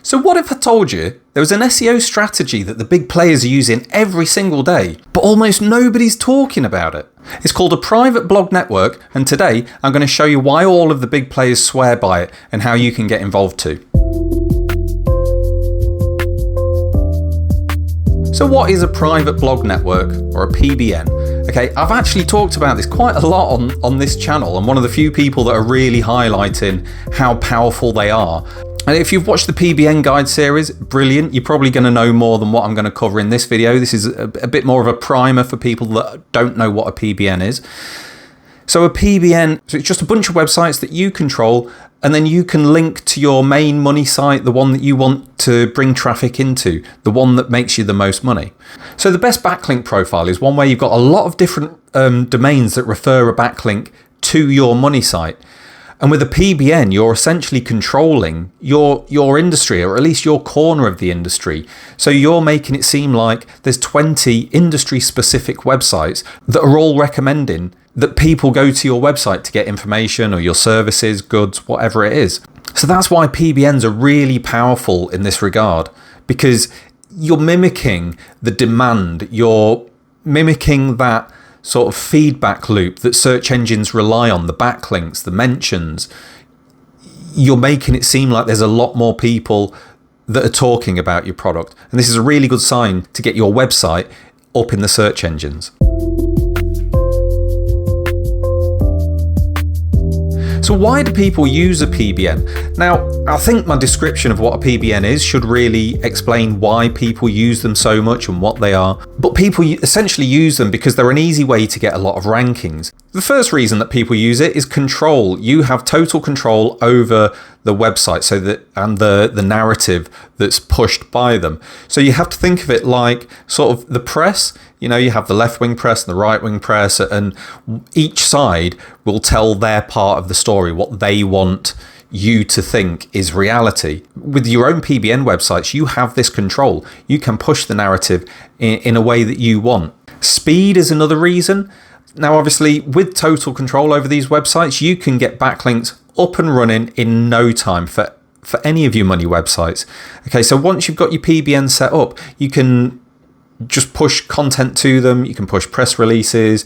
So what if I told you there was an SEO strategy that the big players are using every single day, but almost nobody's talking about it? It's called a private blog network, and today I'm going to show you why all of the big players swear by it and how you can get involved too. So what is a private blog network, or a PBN? Okay, I've actually talked about this quite a lot on this channel. I'm one of the few people that are really highlighting how powerful they are. And if you've watched the PBN Guide Series, brilliant. You're probably going to know more than what I'm going to cover in this video. This is a bit more of a primer for people that don't know what a PBN is. So a PBN, so it's just a bunch of websites that you control, and then you can link to your main money site, the one that you want to bring traffic into, the one that makes you the most money. So the best backlink profile is one where you've got a lot of different domains that refer a backlink to your money site. And with a PBN, you're essentially controlling your industry, or at least your corner of the industry. So you're making it seem like there's 20 industry-specific websites that are all recommending that people go to your website to get information or your services, goods, whatever it is. So that's why PBNs are really powerful in this regard, because you're mimicking the demand, you're mimicking that sort of feedback loop that search engines rely on, the backlinks, the mentions. You're making it seem like there's a lot more people that are talking about your product. And this is a really good sign to get your website up in the search engines. So why do people use a PBN? Now, I think my description of what a PBN is should really explain why people use them so much and what they are. But people essentially use them because they're an easy way to get a lot of rankings. The first reason that people use it is control. You have total control over the website, so that and the narrative that's pushed by them. So you have to think of it like sort of the press. You know, you have the left-wing press and the right-wing press, and each side will tell their part of the story, what they want you to think is reality. With your own PBN websites, you have this control. You can push the narrative in a way that you want. Speed is another reason. Now, obviously, with total control over these websites, you can get backlinks up and running in no time for any of your money websites. Okay, so once you've got your PBN set up, you can just push content to them. You can push press releases,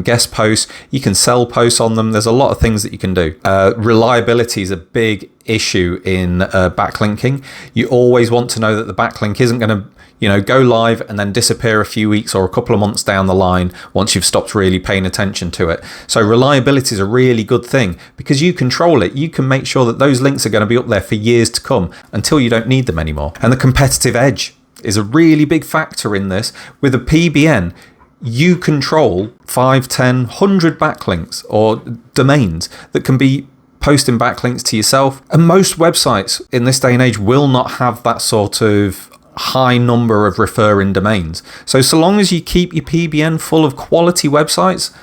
guest posts. You can sell posts on them. There's a lot of things that you can do. Reliability is a big issue in backlinking. You always want to know that the backlink isn't going to go live and then disappear a few weeks or a couple of months down the line once you've stopped really paying attention to it. So reliability is a really good thing because you control it. You can make sure that those links are going to be up there for years to come until you don't need them anymore. And the competitive edge is a really big factor in this. With a PBN, you control 5, 10, 100 backlinks or domains that can be posting backlinks to yourself. And most websites in this day and age will not have that sort of high number of referring domains. So long as you keep your PBN full of quality websites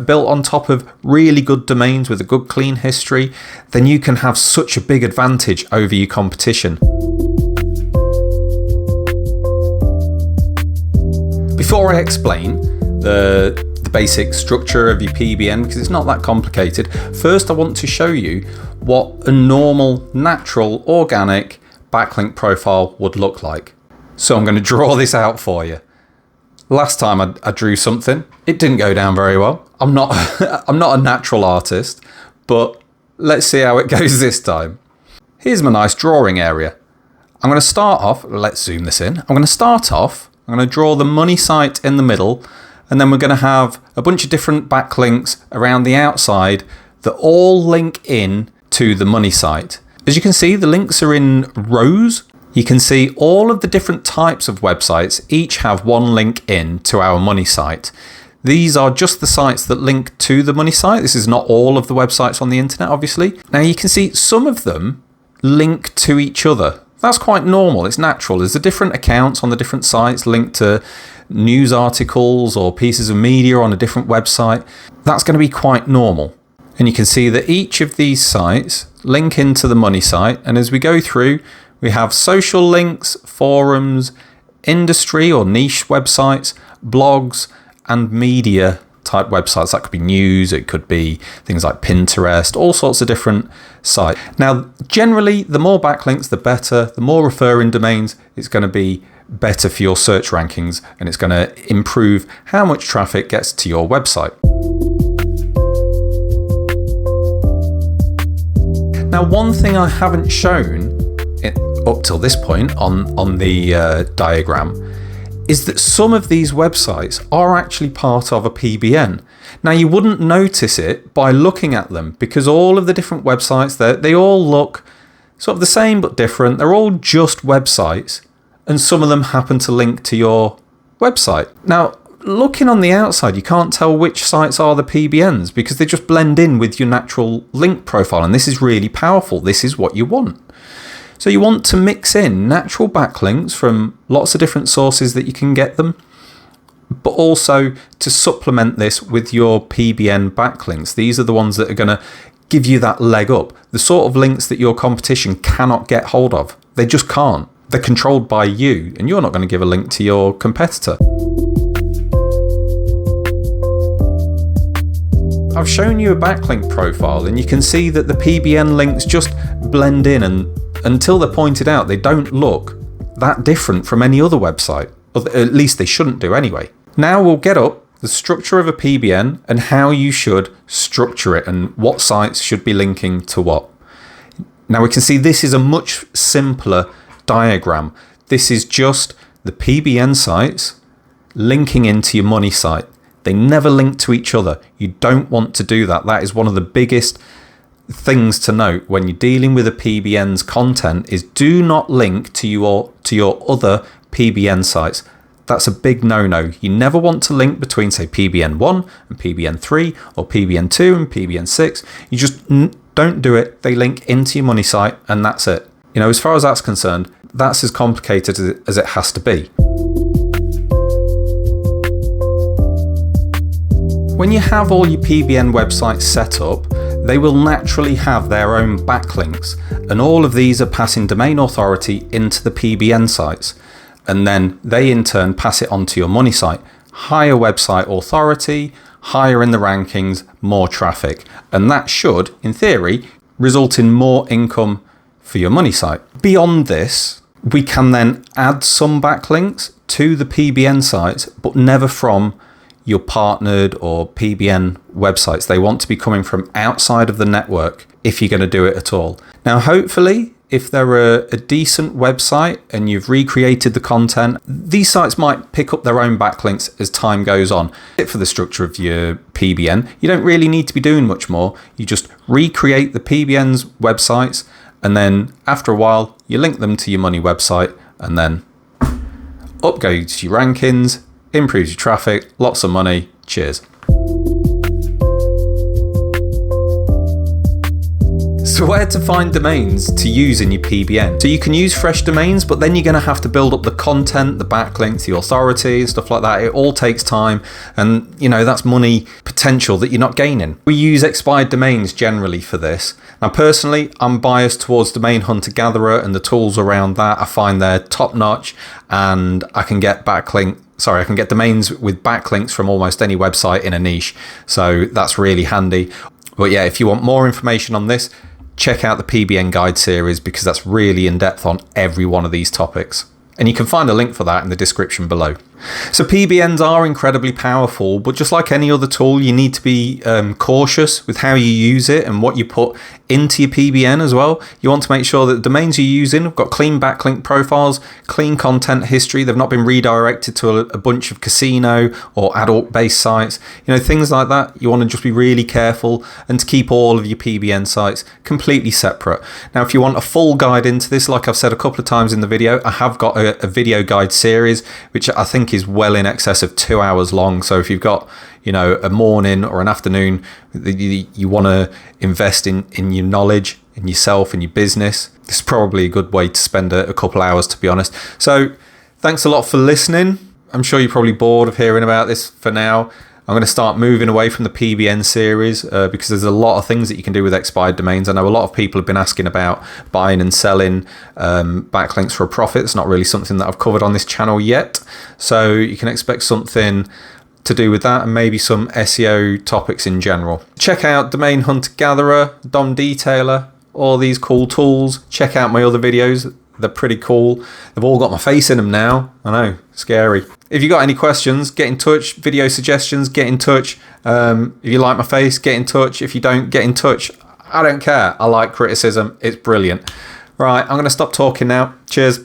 built on top of really good domains with a good clean history, then you can have such a big advantage over your competition. Before I explain the basic structure of your PBN, because it's not that complicated, first I want to show you what a normal, natural, organic backlink profile would look like. So I'm going to draw this out for you. Last time I drew something, it didn't go down very well. I'm not a natural artist, but let's see how it goes this time. Here's my nice drawing area. I'm going to start off, let's zoom this in. I'm going to draw the money site in the middle, and then we're going to have a bunch of different backlinks around the outside that all link in to the money site. As you can see, the links are in rows. You can see all of the different types of websites each have one link in to our money site. These are just the sites that link to the money site. This is not all of the websites on the internet, obviously. Now you can see some of them link to each other. That's quite normal, it's natural. There's the different accounts on the different sites linked to news articles or pieces of media on a different website. That's going to be quite normal. And you can see that each of these sites link into the money site. And as we go through, we have social links, forums, industry or niche websites, blogs, and media type websites. That could be news, it could be things like Pinterest, all sorts of different sites. Now, generally, the more backlinks, the better. The more referring domains, it's going to be better for your search rankings, and it's going to improve how much traffic gets to your website. Now, one thing I haven't shown up till this point on the diagram is that some of these websites are actually part of a PBN. Now, you wouldn't notice it by looking at them because all of the different websites, they all look sort of the same but different. They're all just websites, and some of them happen to link to your website. Now, looking on the outside, you can't tell which sites are the PBNs because they just blend in with your natural link profile, and this is really powerful. This is what you want. So you want to mix in natural backlinks from lots of different sources that you can get them, but also to supplement this with your PBN backlinks. These are the ones that are going to give you that leg up, the sort of links that your competition cannot get hold of. They just can't. They're controlled by you, and you're not going to give a link to your competitor. I've shown you a backlink profile, and you can see that the PBN links just blend in, and until they're pointed out, they don't look that different from any other website. Or at least they shouldn't do anyway. Now we'll get up the structure of a PBN and how you should structure it and what sites should be linking to what. Now we can see this is a much simpler diagram. This is just the PBN sites linking into your money site. They never link to each other. You don't want to do that. That is one of the biggest things to note when you're dealing with a PBN's content is do not link to your other PBN sites. That's a big no-no. You never want to link between, say, PBN 1 and PBN 3 or PBN 2 and PBN 6. You just don't do it. They link into your money site and that's it. You know, as far as that's concerned, that's as complicated as it has to be. When you have all your PBN websites set up, they will naturally have their own backlinks, and all of these are passing domain authority into the PBN sites, and then they in turn pass it on to your money site. Higher website authority, higher in the rankings, more traffic, and that should, in theory, result in more income for your money site. Beyond this, we can then add some backlinks to the PBN sites, but never from your partnered or PBN websites. They want to be coming from outside of the network if you're going to do it at all. Now, hopefully, if they're a decent website and you've recreated the content, these sites might pick up their own backlinks as time goes on. For the structure of your PBN, you don't really need to be doing much more. You just recreate the PBN's websites, and then after a while, you link them to your money website, and then up goes your rankings, improves your traffic, lots of money. Cheers. So where to find domains to use in your PBN? So you can use fresh domains, but then you're going to have to build up the content, the backlinks, the authority, stuff like that. It all takes time, and you know that's money potential that you're not gaining. We use expired domains generally for this. Now personally, I'm biased towards Domain Hunter Gatherer and the tools around that. I find they're top notch, and I can get domains with backlinks from almost any website in a niche. So that's really handy. But yeah, if you want more information on this, check out the PBN Guide Series because that's really in depth on every one of these topics. And you can find a link for that in the description below. So PBNs are incredibly powerful, but just like any other tool, you need to be cautious with how you use it and what you put into your PBN as well. You want to make sure that the domains you're using have got clean backlink profiles, clean content history. They've not been redirected to a bunch of casino or adult-based sites. You know, things like that. You want to just be really careful and to keep all of your PBN sites completely separate. Now, if you want a full guide into this, like I've said a couple of times in the video, I have got a video guide series, which I think is well in excess of 2 hours long. So if you've got, you know, a morning or an afternoon, you want to invest in your knowledge, in yourself, in your business, this is probably a good way to spend a couple hours, to be honest. So thanks a lot for listening. I'm sure you're probably bored of hearing about this for now. I'm going to start moving away from the PBN series because there's a lot of things that you can do with expired domains. I know a lot of people have been asking about buying and selling backlinks for a profit. It's not really something that I've covered on this channel yet. So you can expect something to do with that, and maybe some SEO topics in general. Check out Domain Hunter Gatherer, DOM Detailer, all these cool tools. Check out my other videos. They're pretty cool. They've all got my face in them now. I know, scary. If you got any questions, get in touch. Video suggestions, get in touch. If you like my face, get in touch. If you don't, get in touch. I don't care. I like criticism. It's brilliant. Right, I'm going to stop talking now. Cheers.